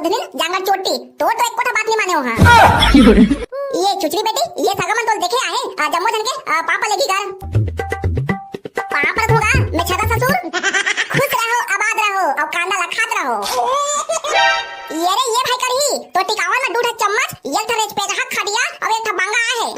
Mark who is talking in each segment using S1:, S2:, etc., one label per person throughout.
S1: दिन जांगर चोटी तो एक कोठा बात नहीं माने हो। हां ये चुचरी बेटी ये सगमन तो देखे आहे जम्मू जन के पापा लेगी घर पापा होगा मैं छाता ससुर खुश रहो आबाद रहो और कांदा लखात रहो। ये रे ये भाई करही तो टिकावन में दूध चम्मच एक थरेज पे रहा खड़िया और एक था बांगा आहे।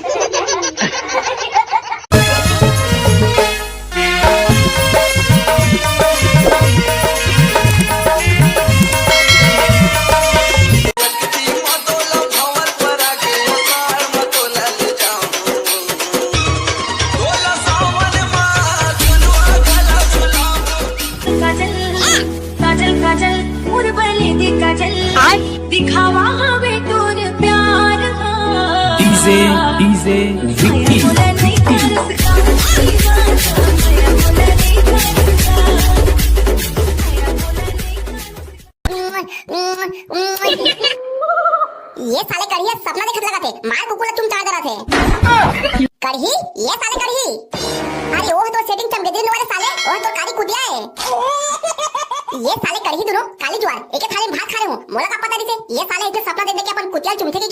S2: दिखावा हवे तोर प्यार
S3: डीजे विक्की
S1: ये साले करही सपना देखत लगा थे मार कुकुला तुम चार जरा थे करही ये साले करही अरे ओह तो सेटिंग चमके दिन वाले साले ओह तो काली कुतिया है। ये साले करही दोनों काली ज्वार एक थाली में भात खा रहे हो मोला का पता नहीं थे ये साले इतने सपना देख के अपन कुतिया चुमथे के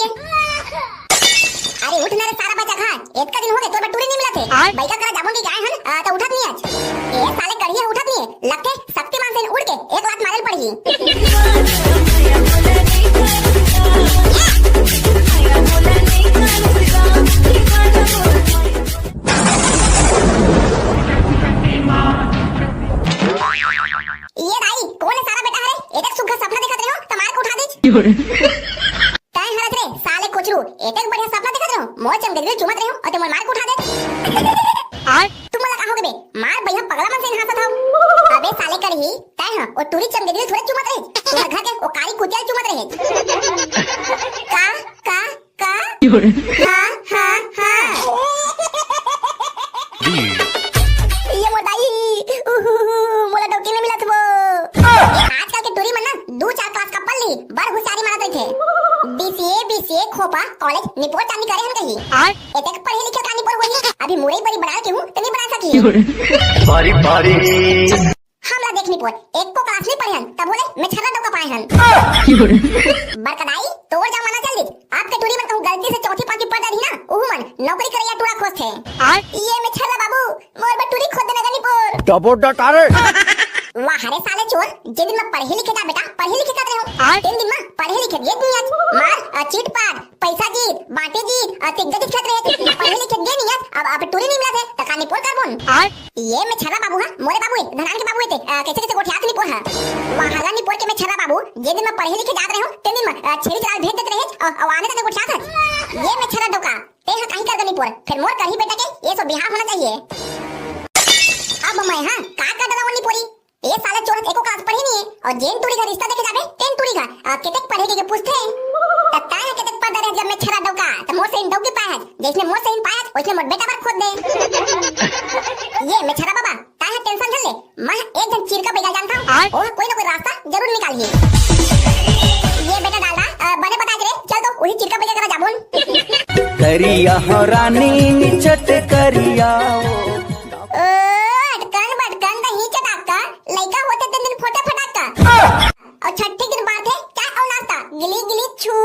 S1: अरे उठ ना रे सारा बच्चा खा एक का दिन हो गए तो बटूरी नहीं मिला थे बैठा करा जामुन की गाय हन तो उठत नहीं आज ये साले करही उठत नहीं लगते शक्तिमान से उड़ के एक लात मारल पड़ी। ये भाई कौन है सारा बेटा है एक सुखा सपना देखत रहे हो तमार को उठा दे ताई हरत रे साले कोचरू एक बढ़िया सपना देखत रहे हो मोर चमके दिल चुमत रहे हो और तुम मार को उठा दे तुम मला का होगे बे मार भैया पगला मन से हंसत हो अबे साले करही ताई हां और टूरी चमके दिल थोड़े चुमत रहे तुम्हारे घर के वो काली कुतिया चुमत रहे का हां ये मोटाई मोला डोकी नहीं मिला था आजकल के टूरी मन ना 2-4 क्लास का पढ़ ली बड़ होशियारी मारत रहे थे बीसीए खोपा कॉलेज निपोर चांदी करे हम कहीं एतक पढ़े लिखे का निपोर वही अभी मुरई बड़ी बना के हूं तो नहीं बना सकी
S3: बारी बारी
S1: हमरा देख निपोर एक को क्लास नहीं पढ़े हन तब बोले मैं छरा डोका पाए हन बरकदाई तोर जमाना चल दी आपके टूरी में कहूं गलती से चौथी पांचवी पढ़ रही ना ओहू मन नौकरी करे या टूरा खोस थे ये मैं छरा बाबू मोर बटूरी खोद देने का निपोर
S3: डबो डटारे
S1: वाह हरे साले चोर जे दिन में पढ़े लिखे था बेटा पढ़े लिखे कर रहे हो 3 दिन में पढ़े लिखे ये दुनिया मार चीट पार पैसा जीत बाटे जीत तिग्गत खेत रहे थे पढ़े लिखे गे नहीं अब आप टूरी नहीं मिला थे तकानी पोर कर बोन ये मैं छरा बाबू हां मोरे बाबू धनान के बाबू थे कैसे कैसे गोठियात नहीं पोर हां वाह हला नहीं पोर के मैं छरा बाबू जे दिन में पढ़े लिखे जात रहे हो 3 दिन में छेरी चाल भेज देते रहे और आने तक गोठियात ये मैं छरा डोका ते हां कहीं कर नहीं पोर फिर मोर करही बेटा के ये सब बिहार होना चाहिए। अब मैं हां का डरावनी नहीं पोरी ये साले चोर एको क्लास पढ़े नहीं है और जेन टूरी का रिश्ता देखे जाबे टेन टूरी का केतक पढ़ेगे के पूछते हैं तत्ता है केतक पढ़ रहे जब मैं छरा डोका तो मोर से इन डोकी पाए जैसे मोर से इन पाए उसने मोर बेटा पर खोद दे ये मैं छरा बाबा काहे टेंशन झल ले मैं एक जन चीर का बेगा जानता हूं और कोई ना कोई रास्ता जरूर निकालिए ये बेटा डाला बने बता दे चल तो वही चीर का बेगा करा जाबुन
S3: करिया हो रानी निचट करिया
S1: लइका होते तो दिन फोटा फटाका और छठे दिन बाद है क्या और नाश्ता गिली गिली छू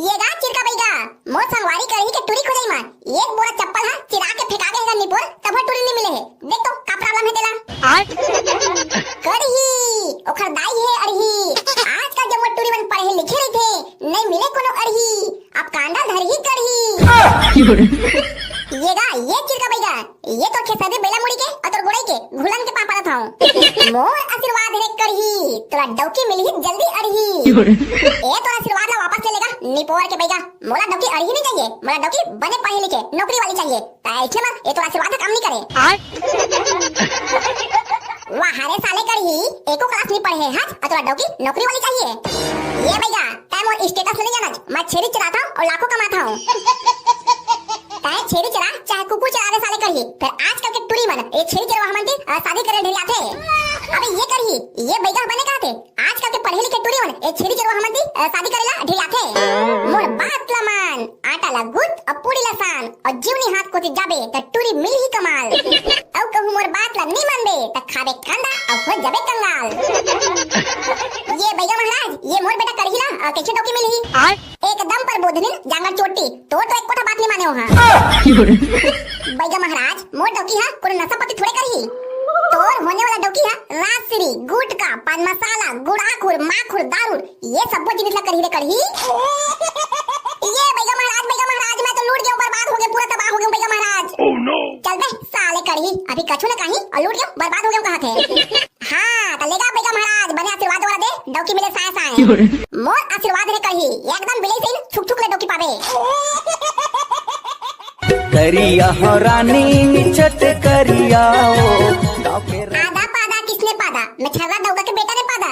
S1: ये गा चिरका बैगा मोर संगवारी करही के टूरी खोजई मां एक बोरा चप्पल है चिरा के फेंका देगा निपोर तब टूरी नहीं मिले है देख तो का प्रॉब्लम है तेला करही ओखर दाई है अरही आज का जब टूरी मन पढ़े लिखे रहे थे नहीं मिले कोनो अरही अब कांडा धरही करही ये गा ये चिरका बैगा ये तो खेसदे बेला मुड़ी के अतर गोड़ई के घुलन के पापा था मोर आशीर्वाद रे करही तोरा डौकी मिलही जल्दी अरही ए तोरा आशीर्वाद ला वापस चलेगा निपोर के बैगा मोला डौकी अरही नहीं चाहिए मोला डौकी बने पढ़े लिखे नौकरी वाली चाहिए ऐसे में ये तोरा आशीर्वाद काम नहीं करे वाह हरे साले करही एको क्लास नहीं पढ़े हां तोरा डौकी नौकरी वाली चाहिए ये बैगा टाइम और स्टेटस नहीं जाना मैं छेरी चलाता हूं और लाखों कमाता हूं चाहे छेरी चला चाहे कुकुर चला रे साले करही फिर आजकल के टूरी मन ए छेरी चलवा हमन के शादी करे ढेरी आथे अबे ये करही ये बैगा बने का थे आजकल के पढ़े लिखे टूरी मन ए छेरी चलवा हमन के शादी करेला ढेरी आथे मोर बात ला मान आटा ला गुद और पूरी ला सान और जीवनी हाथ को जाबे त टूरी मिल ही कमाल औ कहूं मोर बात ला नहीं मानबे त खाबे कांदा और हो जाबे कंगाल। ये भैया महाराज ये मोर बेटा करहिला कैसे डोकी मिलही एकदम पर बोधनिन जांगर चोटी तो एक कोठा बात नहीं माने हो हां। भैया महाराज मोर डोकी हा कोनो नशापति थोड़े करही तोर होने वाला डोकी है रासरी गुटका पान मसाला गुड़ाखुर माखुर दारू ये सब जिनिस ला करही रे करही। ये भैया महाराज मैं तो लूट गया बर्बाद हो गया पूरा तबाह हो गया भैया महाराज। चल बे साले करही अभी कछु न कहीं और लूट गया बर्बाद हो गया कहां थे। हां तो लेगा भैया महाराज बने आशीर्वाद वाला दे डोकी मिले साए साए मोर आशीर्वाद रे करही एकदम बिले से छुक छुक ले डोकी पावे।
S3: करिया हो रानी निचट करिया
S1: आधा पादा किसने पादा मैं छर्रा डौका के बेटा ने पादा।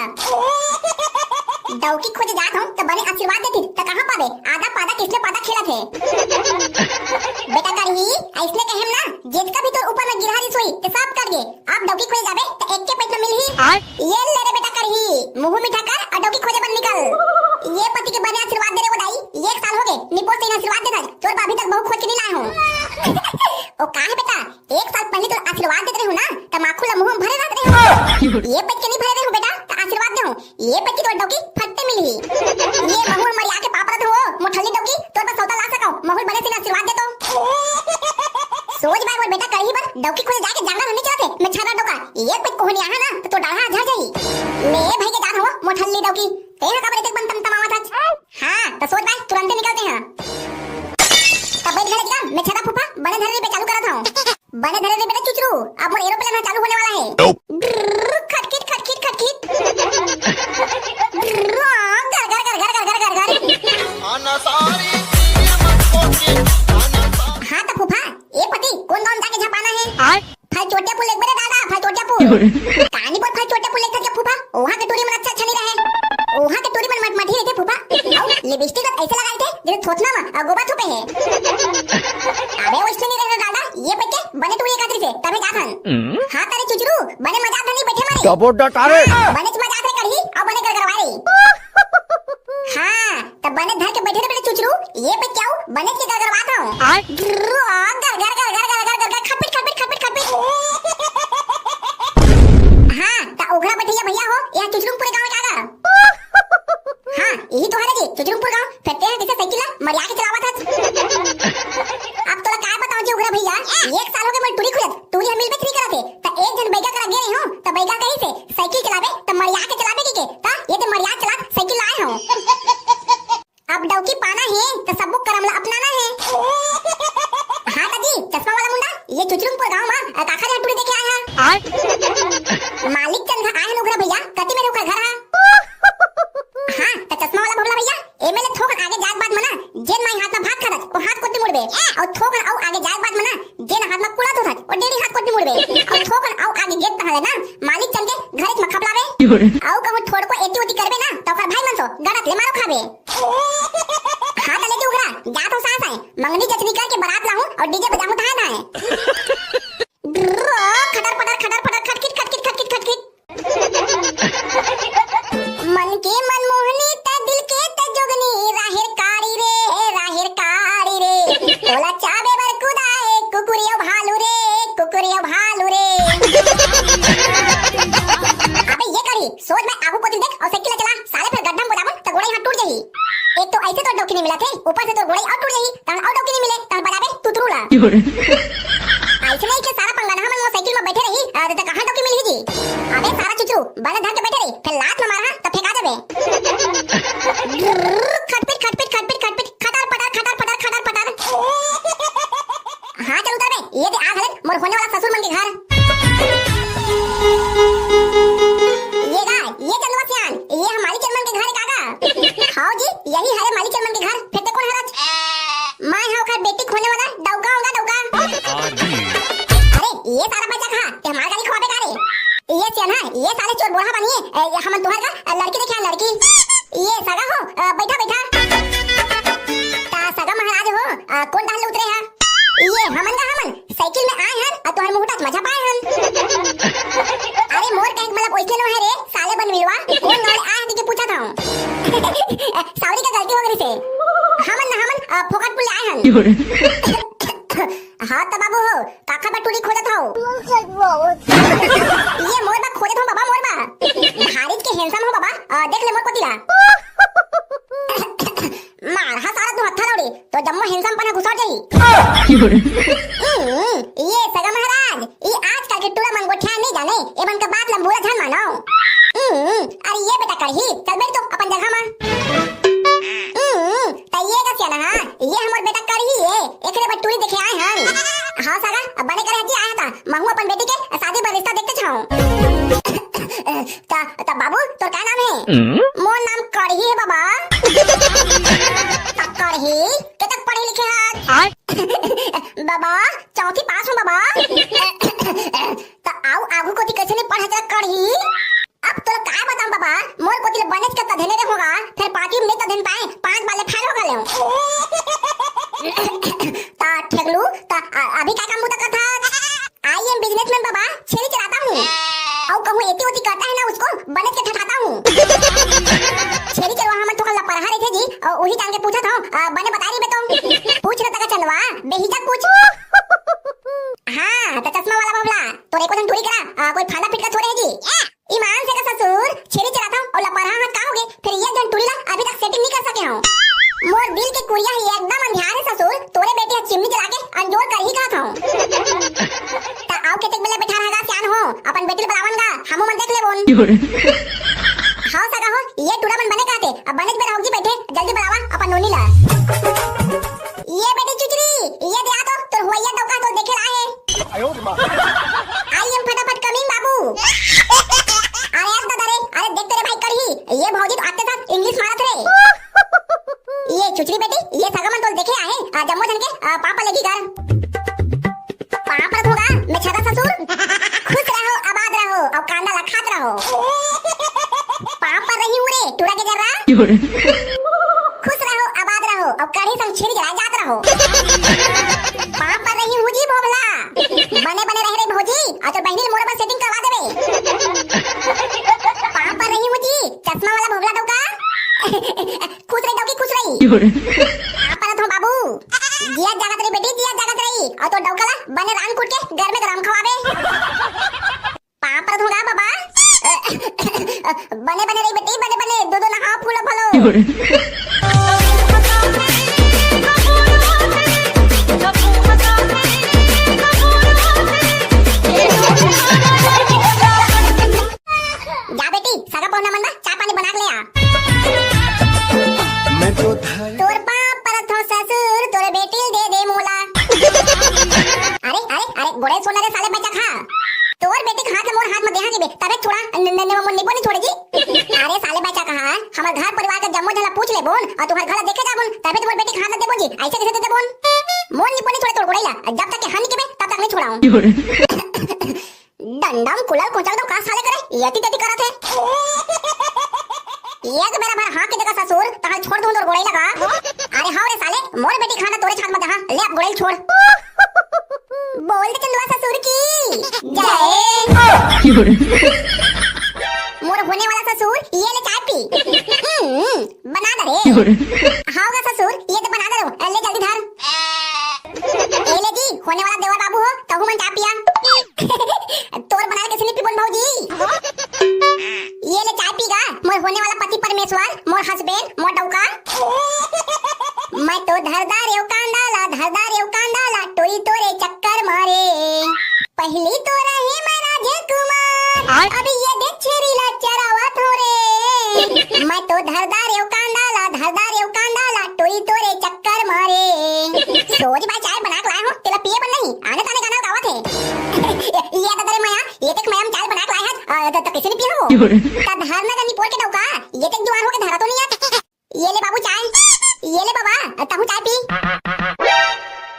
S1: डौकी खोज जात हूं तो बने आशीर्वाद देती तो कहां पावे आधा पादा किसने पादा खेला थे। बेटा करही ऐसने कहेम ना जेत का भी तो ऊपर में गिरहारी सोई ते सब कर गे अब डौकी खोज जाबे तो एक के पेट में मिलही। ये ले रे बेटा करही मुंह मीठा कर और डौकी खोजे बन निकल। ये पति के बने आशीर्वाद दे रे बदाई 1 साल हो गए निपोस से आशीर्वाद देता तोर अभी तक बहु खोज के नहीं लाए हूं। ओ काहे बेटा 1 साल पहले तो आशीर्वाद देते रहे हो ना त माखू ला मुंह में भरे रहते रहे हो ये पेट के नहीं भरे रहे हो बेटा तो आशीर्वाद दे हूं ये पेट की तो डौकी फटते मिली। ये महूर मरिया के पापा हो मोठली डौकी तोर पर सौता ला सको महूर बने से आशीर्वाद दे तो सोच बार बोल बेटा करही पर डौकी खोज जाके जांगर नहीं चलते मैं छाना डोका ये पेट कोहनी आहा ना तो डाढ़ा झड़ जाई ले भाई के जान हो मोठली डौकी तेरा का बड़े बन तमावा था। हां तो सोच बार तुरंत निकलते हैं तब बैठ गया मैं छाना फूफा बने धरे पे चालू करा था बने धरे रे बेटा चुचरू अब मोर एरोप्लेन चालू होने वाला है। खटखिट खटखिट खटखिट घर घर घर घर घर घर घर घर आना सारी हां तो फूफा ए पति कौन गांव जाके झपाना है फल चोटिया पुल एक बड़े दादा फल चोटिया पुल कहानी पर फल चोटिया पुल लेकर के फूफा ओहा के टोरी मन अच्छा नहीं रहे ओहा के टोरी मन मठी रहते फूफा और लिपस्टिक ऐसे लगाए थे जैसे थोथना में गोबा थोपे है। अबे वैसे नहीं रहेगा दादा ये बच्चे बने टोरी कादरी से तबे जाथन। हां तारे चुचरू बने मजाक नहीं बैठे मारे
S3: टपोटा तारे
S1: बने मजाक रे करही और बने कर करवाई। हां तब बने धर के बैठे रे बेटे चुचरू ये पे क्या बने के कर करवाता हूं घर घर घर घर घर घर घर खपट खपट खपट खपट। हां ता ओघरा बैठिया भैया हो यहां चुचरूपुर गांव जागा। हां यही तो है जी चुचरूपुर गांव फटे हैं किसे साइकिल मरिया के चलावा था। अब तोला काय बताऊं जी ओघरा भैया 1 साल हो गए मैं टूरी खुलत टूरी हम मिल पे 3 करते त एक जन बैगा करा गए हो त बैगा कहीं से साइकिल चलावे त मरिया के चलावे के ता ये तो मरिया चला साइकिल लाए हो। अब डौकी पाना है तो सबको करमला अपनाना है। हां दादी चश्मा वाला मुंडा ये चुचरूपुर गांव में काखा रे टूरी देखे आया मालिक चंद आए हैं ओघरा भैया कति में ओघरा घर है। हां तो चश्मा वाला भोला भैया एमएलए ठोकर आगे जात बात मना जेन माई हाथ में भात खादत ओ हाथ कोटी मुड़बे और ठोकर आउ आगे जात बात मना जेन हाथ में कुड़ा होत ओ डेरी हाथ कोटी मुड़बे और ठोकर आउ आगे गेट तहले ना मालिक चंद के घरे में खपलावे आउ कहू ठोड़ को एटी ओटी करबे ना तो ओकर भाई मन सो गड़त ले मारो खाबे। हां तो लेके ओघरा जात हो सास है मंगनी जचनी करके बारात लाऊं और डीजे बजाऊं थाए थाए खटर पटर खटखिट खटखिट खटखिट खटखिट मन के मनमोहनी त दिल के त जोगनी राहिर कारी रे तोला चाबे बर कुदाए कुकुरियो भालू रे अबे ये करी सोच मैं आगू को देख और साइकिल चला साले फिर गड्ढा में बजाबन त गोड़ा यहां टूट जाई। एक तो ऐसे तो डौकी नहीं मिला थे ऊपर से तो गोड़ा और टूट जाई तन और डौकी नहीं मिले तन बजाबे तुतरूला ऐसे नहीं कि सारा पंगा ना हम साइकिल में बैठे रही तो कहां डौकी मिली जी। अबे सारा चुचरू बने धर के बैठे रही फिर लात में मारा तो फेंका देबे खटपिट खटपिट खटपिट खटपिट खटर पटर हां चल उतर बे ये दे आ घरे मोर होने वाला ससुर मन के घर। ये चल वसियान ये हमारी चलमन के घर काका हां जी यही है हमारी चलमन के घर फिर कौन हरज मैं हां का बेटी खोने वाला डौका होगा डौका। अरे ये सारा बच्चा कहां ते हमार गाली खवाबे का रे ये चना ये साले चोर बोरा बनिए हम तुहर का लड़की देखा लड़की ये सगा हो बैठा ता सगा महाराज हो कौन डाल उतरे है ये हमन साइकिल में आए हैं और तोहर मुहटा मजा पाए हैं। अरे मोर कहीं मतलब ओइसे नो है रे साले बन मिलवा कौन गाड़ी आए हैं कि पूछा था सावरी का गलती हो गई से हमन फोकट पुल आए हैं। हैंडसम हो बाबा, देख ले मोर कोतिला। मार हा सारा तू हत्था लौड़ी तो जम्मो हैंडसम पना घुसड़ जाई। ये सगा महाराज, ये आजकल के टूड़ा मंगोठिया नहीं जाने, एवन का बात लंबूरा जान मानो। अरे ये बेटा करही, चल बैठ तो अपन जगह में। तइये का सियाना हां, ये हमर बेटा करही है, एकरे बटूरी देखे आए हन। हां सगा, अब बने करे हजी आया था, महू अपन बेटी के शादी पर रिश्ता देखते छाऊं। ता बाबू तोर का नाम है? मोर नाम करही है बाबा। करही के तक पढ़े लिखे हां? बाबा चौथी पास हूं बाबा। ता आऊ आगू कोती कैसे नहीं पढ़ा जा करही? अब तो काय बताऊं बाबा, मोर कोती बनेच का धने रे होगा, फिर पार्टी में तो धन पाए, 5 वाले फेल हो गए। ता ठगलू ता अभी क्या काम मुता करता? आई एम बिजनेसमैन बाबा, छेरी चलाता हूं। औ कहूं एती ओती करता है ना उसको बनेच के ठठाता हूं। छेरी चलवा हम तो कल पढ़ा रहे थे जी, और वही जान के पूछा था, बने बता रही बे तुम। पूछ ना तका चलवा, बेहिजा पूछ। हां, तो चश्मा वाला बाबला, तोरे को धन टूरी करा, कोई फाला फिट का छोड़े है जी। ईमान से का ससुर, छेरी चलाता हूं और लपरहा हाथ का होगे, फिर ये धन टूरी ला अभी तक सेटिंग नहीं कर सके हूं। मोर दिल के कुरिया ही एकदम अंधियार है ससुर, तोरे बेटे चिमनी चला के अंजोर कर ही कहा था। ता आओ के तक बेले बैठा रहेगा सियान हो, अपन बेटी बुलावनगा, हमो मन देख ले बोन। हां सगा हो, ये टूड़ा मन बने कहते, अब बने में रहोगी बैठे, जल्दी बुलावा अपन नोनी ला। ये बेटी चुचरी, ये दे आ तो तोर होइया दौका तो देखे रहा है। आई एम फटाफट कमिंग बाबू। अरे अब दादा रे, अरे देख तेरे भाई करही, ये भौजी तो आते साथ इंग्लिश मारत रे। ये चुचरी बेटी, ये सगा मन तो देखे आए, जम्मो जन के पापा लेगी घर। पापा होगा मैं छाता ससुर, खुश रहो आबाद रहो और कांदा लखात रहो। पापा रही हूं रे टूड़ा के जर्रा, खुश रहो आबाद रहो और कढ़ी संग छेरी जला जात रहो। पापा रही हूं जी भोगला, बने बने रह रे भौजी, और तो बहनी मोरे पर सेटिंग करवा देबे। पापा रही हूं जी, चश्मा वाला भोगला दौका। खुश रही दौकी, खुश रही। पापा तो बाबू, जिया जागत रही बेटी, जिया जागत रही, और तो दौकला बने रान कूट के घर में गरम खवावे। पापा तो बाबा, बने बने रही बेटी, बने बने दो दो ना फूलो फलो। जा बेटी सगा पौना मन चाय पानी बना के ले आ। तोर बाप परत हो ससुर, तोरे बेटी दे दे मोला। अरे अरे अरे गोड़े सोना रे साले बच्चा खा, तोर बेटी खा के मोर हाथ में देहा जीबे, तबे छोड़ा नन्ने मन निपो नहीं छोड़ेगी। अरे साले बच्चा कहा, हमर घर परिवार के जम्मो झला पूछ ले बोन, और तोहर घर देखे जा बोन, तबे तोर बेटी खा दे बोन जी, ऐसे कैसे दे बोन? मोर निपो नहीं छोड़े तोर गोड़ेला, जब तक के हानि के बे तब तक नहीं छोड़ाऊं। डंडम कुलल कोचल तो का साले करे, यति तति करत है। एक मेरा भाई हां के जगह ससुर तहां छोड़ दूं तोर गोड़ेला का। अरे हां रे साले, मोर बेटी खाना तोरे छात में दहा, ले अब गोड़ेल छोड़। बोल दे चंदुआ ससुर की जय। मोर होने वाला ससुर, ये ले चाय पी। बना दे रे। हां गा ससुर, ये तो बना दे रो, ले जल्दी धर। ए ले जी, होने वाला देवर बाबू हो, तहु मन चाय पिया। तोर बना के सिनी पीबन भौजी। ये ले चाय पीगा, मोर होने वाला पति परमेश्वर, मोर हस्बैंड, मोर डौका। मैं तो धरदार एव कांडाला, टोई तोरे चक्कर मारे। पहली तो रही मैं राजकुमार, अभी ये देख छेरी ला चरावा थोरे। मैं तो धरदार एव कांडाला, टोई तोरे चक्कर मारे। सोच भाई चाय बना के लाया हूं, तेरा पिए बन नहीं, आने ताने गाना गावत है। ये तो तेरे माया, ये तक मैम चाय बना के लाया है, तो किसी ने पिया हो? ता धरना का निपोर के डौका, ये तक जवान हो के धरा तो नहीं है। ये ले बाबू चाय, ये ले बाबा, तहु चाय पी।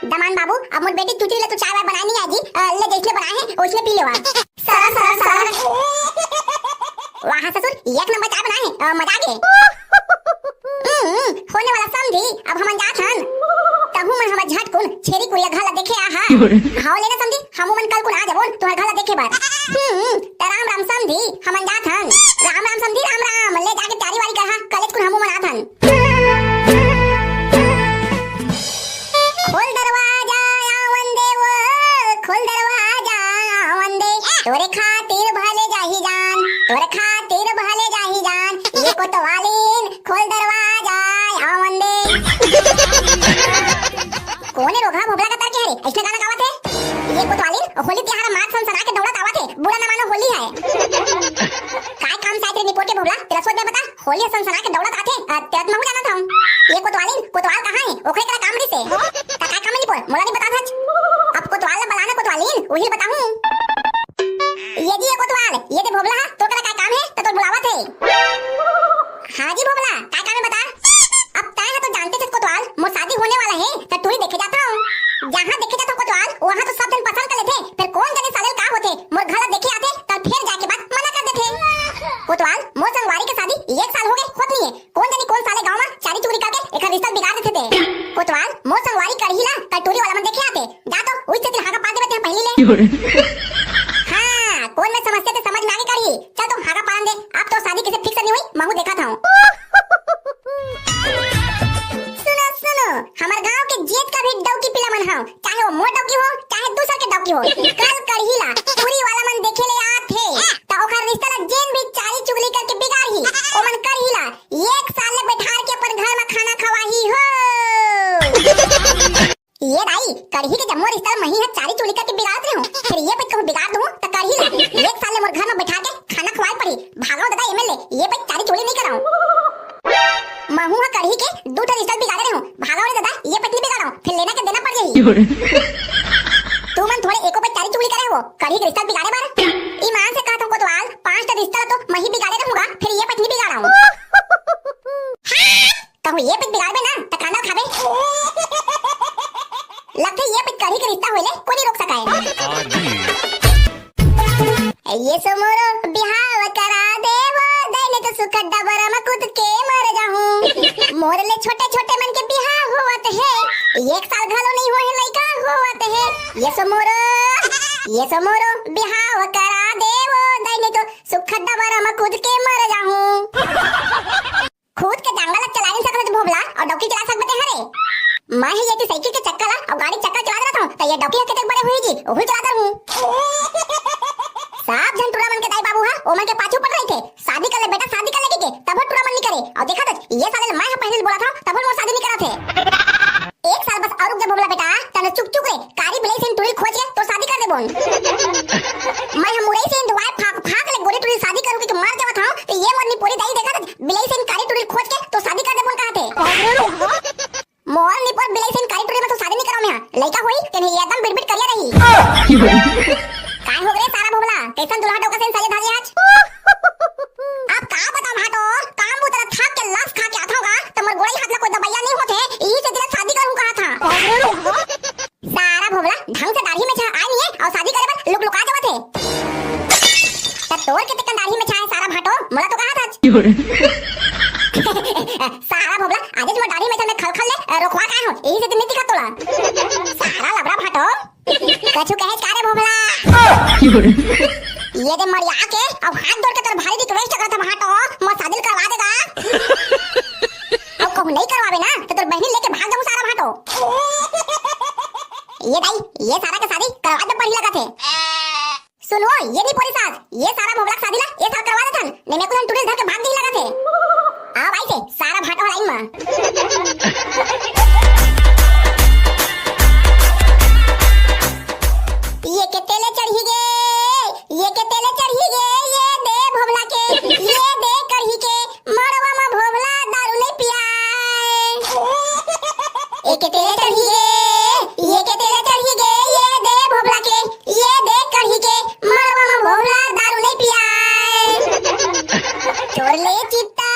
S1: दमान बाबू, अब मोर बेटी तुझे ले तो चाय बना नहीं आजी, ले जैसे बनाए हैं उसने पी लेवा। सरा वाह ससुर, एक नंबर चाय बनाए हैं, मजा के। होने वाला समझी, अब हम जात हन, तहु मन हम झटकुन छेरी कुरिया घाला देखे आहा। हां लेना समझी, हम मन कल कुन आ जाबो तोहर घाला देखे बात। राम राम समझी, हम जात हन, राम राम समझी, राम राम, ले जाके तैयारी वारी करहा, कॉलेज कुन हम मन आत हन। खोल दरवाजा आवन देव, खोल दरवाजा आवन दे, तोरे खातिर भले जाही जान, तोरे खातिर भले जाही जान, ये कोतवालीन खोल दरवाजा आओ वंदे। कोने रोगा भोबला का तरके हरे ऐसे गाना गावत है। ये कोतवालीन होली तिहार मात सनसना के दौड़त आवत है, बुरा ना मानो होली है। काय काम साइड रे निपोट के भोबला तेरा सोच में बता, होली सनसना के दौड़त आथे तेरत महू जाना था। ये कोतवालीन कोतवाल कहां है, ओखरे करा काम रे से ता काय काम नहीं पोर मोला नहीं बता था। अब कोतवाल ने बलाना कोतवालीन वही बताऊं। ये जी ये कोतवाल ये दे भोबला तो करा काय काम है तो बुलावत है। हां जी भोबला काय काम है बता। अब ताय है तो जानते थे कोतवाल मोर शादी होने वाला है तो टूरी देखे जाता हूं। जहां देखे जाता कोतवाल वहां तो सब दिन पसंद कर लेते, फिर कौन जाने साले का होते मोर घर देखे आते तब फिर जाके बात मना कर देते। कोतवाल मोर संगवारी के शादी 1 साल हो गए होत नहीं है, कौन जाने कौन साले गांव में चारी चुगली करके एक रिश्ता बिगाड़ देते थे। कोतवाल मोर संगवारी करहीला कटोरी वाला मन देखे आते जा तो उस दिन हागा पा देते पहली ले। हां कौन में समस्या से समझ में आगे करही चल तुम हागा पान दे। अब तो शादी किसे फिक्स नहीं हुई महू देखा था। सुनो सुनो हमार गांव के जेठ का भी डौकी पिला मन हां, चाहे वो मोर डौकी हो चाहे दूसर के डौकी हो, कल करहीला पूरी वाला मन देखे ले आथे त ओकर रिश्ता ला जेन भी चारी चुगली करके बिगाड़ही ओ मन करहीला 1 साल ले बैठार के अपन घर में खाना खवाही हो। ये दाई करही के जम्मो रिश्ता मही है चारी चुगली करके बिगाड़त रहूं, फिर ये पे कहूं बिगाड़ दूं त करहीला 1 साल ले मोर घर में बैठा के खाना खवाए पड़ी। भागो दादा एमएलए ये पे चारी चुगली नहीं कराऊं। महू हा करही के दूठा रिश्ता बिगाड़े रहूं, भागो रे दादा ये पटनी बिगाड़ो फिर लेना के देना पड़ जाही। तू मन थोड़े एको पे चारी चुगली करे हो करही के रिश्ता बिगाड़े बार। ईमान से कहत हूं कोतवाल 5 टा रिश्ता तो मही बिगाड़े रहूंगा फिर ये पटनी बिगाड़ाऊं। कहूं ये पे बिगाड़बे ना त खाना खाबे। लगते ये पे करही के रिश्ता होइले कोई नहीं रोक सकाए। ये समोरो बिहाव करा देवो दैने तो सुख डबर में कूद के मर जाऊं। मोरले छोटे छोटे मन के बिहाव होवत है, 1 साल घलो नहीं होए लइका होवत है। ये समोरो बिहाव करा देवो दैने तो सुख डबर में कूद के मर जाऊं। खुद के जंगल चलाने सकत भोबला और डौकी चला सकते हरे। मैं ये तो साइकिल के चक्कर ला और गाड़ी चक्कर चला रहा था तो ये डौकी के तक बड़े हुई जी ओही चलाता हूं। साहब जन टूरा मन के दाई बाबू हा ओ मन के पाछू पड़ रहे थे, शादी कर ले बेटा शादी कर ले के तब टूरा मन नहीं करे और देखा तो ये साले मैं पहले बोला था तब मोर शादी नहीं करा थे। 1 साल बस और रुक जा भोबला बेटा तने चुप चुप रे कारी बिलाई से टूरी खोज के तो शादी कर दे बोन। मैं मुरई से दवाई फाक ले गोरी टूरी शादी करूं कि मर जावत हूं तो ये मोर नी पूरी दाई देखा तो बिलाई से कारी टूरी खोज के तो शादी कर दे बोन कहते। मोर नी पर बिलाई से कारी टूरी में तो शादी नहीं कराऊं मैं लइका होई तने एकदम बिड़बिड़ करिया रही। काय हो गए सारा भोबला कैसन दुल्हा डोका से साले धागे आज। अब का बता भाटो काम उतरा थक के लस खा के आता होगा तो मोर गोड़ी हाथ में कोई दवाइयां नहीं होते यही से तेरा शादी करूं कहा था। सारा भोबला ढंग से दाढ़ी में छा आई नहीं है और शादी करे पर लुक लुका जावत है त तोर के तक दाढ़ी में छा है सारा भाटो मोला तो कहा था। सारा भोबला आज जो दाढ़ी में छा मैं खलखल ले रोकवा का हो यही से नहीं दिखा तोला सारा लबड़ा भाटो कछु कहे का रे भोबला। ये दे मरिया के अब हाथ जोड़ के तेरे भारी रिक्वेस्ट करता भाटो मैं शादी करवा देगा। अब कहूं नहीं करवावे ना तो तेरे बहनी लेके भाग जाऊं सारा भाटो। ये दाई ये सारा का शादी करवा दे पड़ी लगा थे। सुनो ये नहीं पूरी साथ ये सारा भोबला शादी ला ये साल करवा देथन नहीं मैं को टूरिस्ट धर के भाग नहीं लगा थे। आ भाई से सारा भाटो लाइन में ये के तेले चढ़ी गे ये के तेले चढ़ी गे ये दे भोबला के ये दे करही के मरवा में भोबला दारू नहीं पियाए। ये के तेले चढ़ी गे ये के तेले चढ़ी गे ये दे भोबला के ये दे करही के मरवा में भोबला दारू नहीं पियाए। तोर ले चित्ता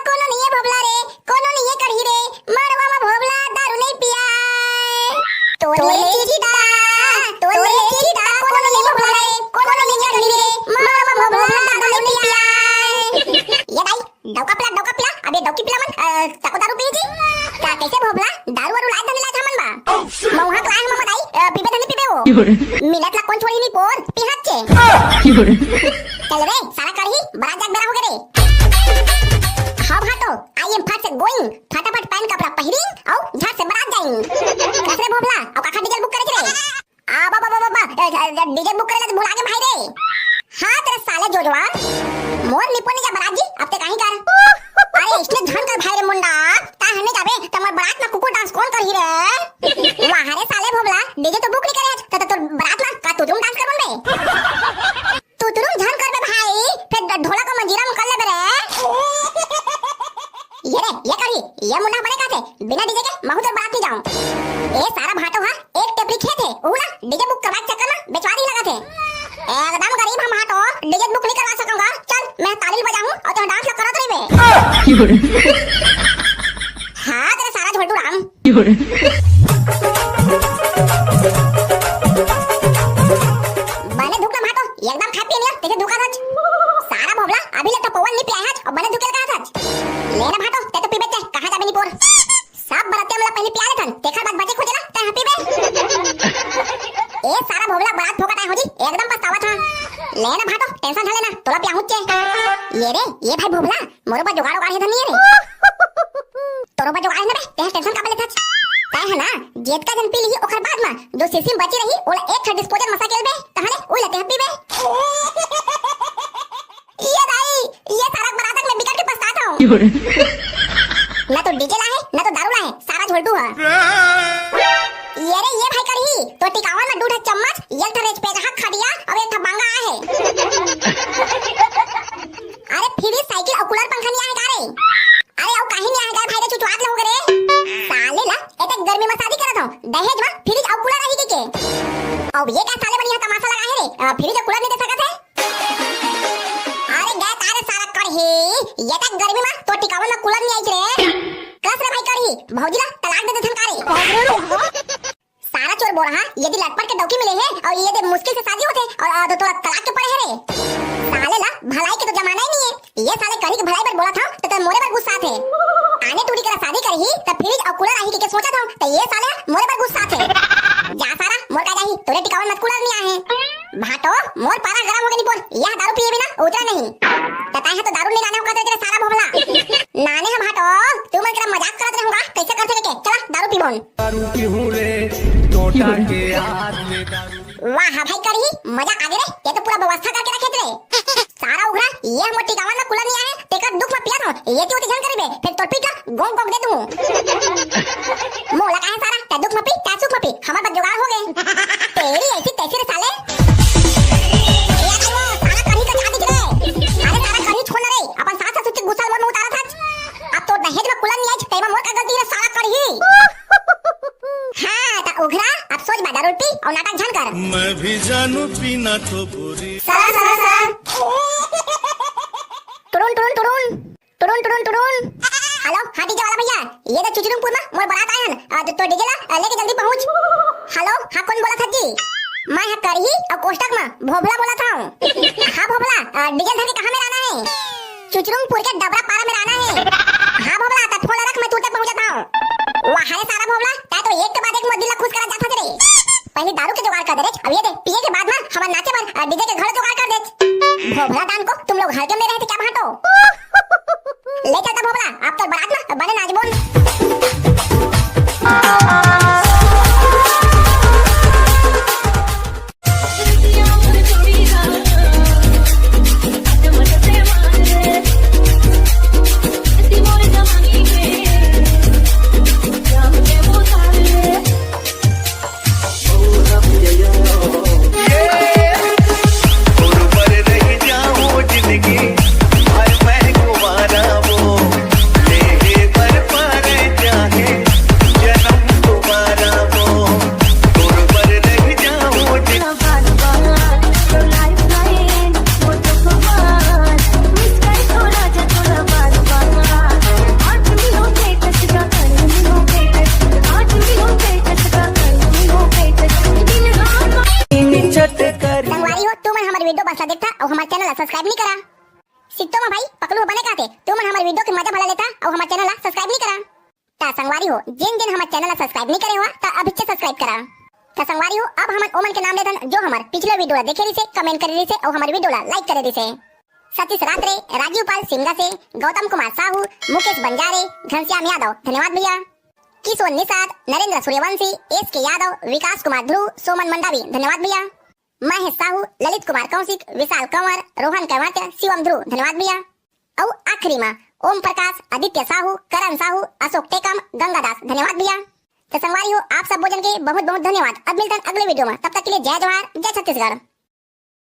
S1: कोनो नहीं है भोबला रे कोनो नहीं है करही रे मरवा में भोबला दारू नहीं पियाए। तोर ले चित्ता कोनो नहीं है भोबला रे कोनो नहीं है करही रे मरवा में भोबला दारू नहीं पियाए। ये भाई डौका पिला अबे डौकी पिला मन ताको दारू पी जी का कैसे भोबला दारू वारू लाए धने लाए था मन बा मौहा क्लास में बताई पीबे धने पीबे वो मिनट ला कौन छोड़ी नहीं पोर पिहत छे। चल रे सारा करही बड़ा जग बेरा हो गए रे। हां भाटो आई एम फास्ट गोइंग फटाफट पैन कपड़ा पहिरिंग और झट से बारात जाइंग। कसरे भोबला और काका डीजल बुक करे रे। आ बाबा डीजल बुक करे तो भुला के भाई रे। हां तेरे साले जोजवा मोर निपुण जा बरात जी अब ते काहे कर अरे इसने धन कर भाई रे मुंडा ता हने जाबे तमर बरात में कुकुर डांस कौन करही रे वाह रे साले भोबला डीजे तो बुक नहीं करे त तो बरात में का तू डांस कर बे तू तुरंत धन कर बे भाई फिर ढोलक को मंजीरा में कर ले बे रे ये रे ये करी ये मुंडा बड़े का थे बिना डीजे के महू तो बारात नहीं जाऊं ए सारा भाटो हां एक टेपरी खेत है ओला डीजे बुक करवा चक्कर में बेचवा नहीं लगा थे एकदम गरीब हम हाटो डीजे बुक नहीं करवा सकूंगा चल मैं ताली बजाऊं और तो डांस करत रही बे हां तेरा सारा झोटू राम बने धुकला भाटो एकदम खा पी लिया तेरे धुका सच सारा भोबला अभी लग तो पवन नहीं पिया है और बने धुकेल का सच लेना भाटो ते तो पीबे कहां जाबे नहीं पोर सब बराते मला पहले पिया लेथन तेखर बाद बचे खोजेला ते हां पीबे ए सारा भोबला बरात फोकट आए हो जी एकदम पछतावा था लेना भाटो टेंशन ना लेना तोला पिया हुच्चे ये रे ये भाई भोबला मोरो पर जुगाड़ उगाड़ है धनी रे तोरो पर जुगाड़ ना बे ते टेंशन का बले था ताय है ना जेत का जन पी ली ओखर बाद में जो सीसी बची रही ओला एक था डिस्पोजल मसा केल बे तहले ओ लेते हैं पीबे ये भाई ये सारा बरात में बिगड़ के पछताता हूं ना तो डीजे ला है ना तो दारू ला है सारा झोलटू है ये रे ये भाई करही तो टिकावन में दूध चम्मच एक था रेज पे रहा खड़िया और एक था बांगा है अरे फिर साइकिल और कूलर पंखा नहीं आएगा रे अरे और काहे नहीं आएगा भाई रे चुचवात ले हो रे साले ला एते गर्मी में शादी करत हूं दहेज में फ्रिज और कूलर रही के अब ये क्या साले बढ़िया तमाशा लगा है रे फ्रिज और कूलर नहीं दे सकत है अरे गा तारे सारा करही ये तक गर्मी में तो टिकावन में कूलर नहीं आई रे कस रे भाई करही भौजीला तलाक दे दे धनकारे सारा चोर बोल हां यदि लटपट के डौकी मिले है और ये दे मुश्किल से शादी होते और तो तोरा तलाक के पड़े है रे साले ला भलाई के तो जमाना ही नहीं है ये साले करी के भलाई पर बोला था तो मोरे पर गुस्सा थे आने टूटी कर शादी करही तो फ्रिज और कूलर आही के सोचा था तो ये साले मोरे पर गुस्सा थे जा सारा मोर का जाही तोरे टिकावन में कूलर नहीं आए भाटो मोर पारा गरम हो गई बोल यह दारू पिए बिना उतरा नहीं तता है तो दारू नहीं लाने होगा तेरे सारा भोला नाने है भाटो तू मन तेरा मजाक करत रहूंगा कैसे कर सके चला दारू पी बोल
S3: दारू पीहूं रे टोटा के हाथ में दारू
S1: वाह भाई करी मजा आ गए रे ये तो पूरा व्यवस्था करके रखे थे सारा उघरा ये मोटी गावन में कूलर नहीं आए तेकर दुख में पिया था ये तो ध्यान करीबे फिर तो पीटा गोंग गोंग दे दूं मोला काहे सारा ते दुख में पी ता सुख में पी हमार बद जुगाड़ हो गए तेरी ऐसी तैसी रे साले ये तो सारा कहीं का शादी करे अरे सारा कहीं छोड़ रे अपन साथ साथ गुस्सा मोर में उतारा था अब तो दहेज में कूलर नहीं आई तेमा मोर का गलती रे सारा करी हां ता उघरा अब सोच बा दारू पी और नाटक झन कर
S4: मैं भी जानू पीना तो बुरी
S1: सारा तुरुन तुरुन तुरुन तुरुन तुरुन तुरुन हेलो हाँ डीजे वाला भैया ये तो चुचुरुमपुर में मोर बारात आए हैं तो डीजे ला लेके जल्दी पहुंच हेलो हाँ कौन बोला था जी मैं हाँ करही और कोष्टक में भोबला बोला था हाँ भोबला डीजे धर के कहाँ में रहना है चुचुरुमपुर के डबरा पारा में रहना है हाँ भोबला तब फोन रख मैं तुरंत पहुंचता हूँ वहाँ है सारा भोबला ता तो एक के बाद एक मदिला खुश करा जाता रे पहले दारू के जुगाड़ कर दे अब ये दे पिए के बाद में हमारे नाचे पर डीजे के घर जुगाड़ कर दे भोबला दान को तुम लोग घर के में रहते क्या भाटो ले चलता भोबला आप तो बारात में बने नाच बोल देखता और हमारे चैनल सब्सक्राइब नहीं करा सिद्धो में भाई पकलू बने काते तू मन हमारे वीडियो के मजा भला लेता और हमारे चैनल सब्सक्राइब नहीं करा ता संगवारी हो जिन दिन हमारे चैनल सब्सक्राइब नहीं करे हुआ ता अभी से सब्सक्राइब करा ता संगवारी हो अब हमारे ओमन के नाम लेथन जो हमारे पिछले वीडियो देखे रही से कमेंट करे रही से और हमारे वीडियो लाइक करे रही से सतीश रात्रे राजीव पाल सिंगा से गौतम कुमार साहू मुकेश बंजारे घनश्याम यादव धन्यवाद भैया किशोर निषाद नरेंद्र सूर्यवंशी एस के यादव विकास कुमार ध्रुव सोमन मंडावी धन्यवाद भैया महेश साहू, ललित कुमार कौशिक, विशाल कंवर, रोहन कंवर, शिवम ध्रुव, धन्यवाद भैया। और आखिरी में ओम प्रकाश, आदित्य साहू, करण साहू, अशोक टेकम, गंगादास, धन्यवाद भैया। तो संगवारी हो, आप सब भोजन के बहुत बहुत धन्यवाद। अब मिलते हैं अगले वीडियो में, तब तक के लिए जय जवाहर, जय छत्तीसगढ़।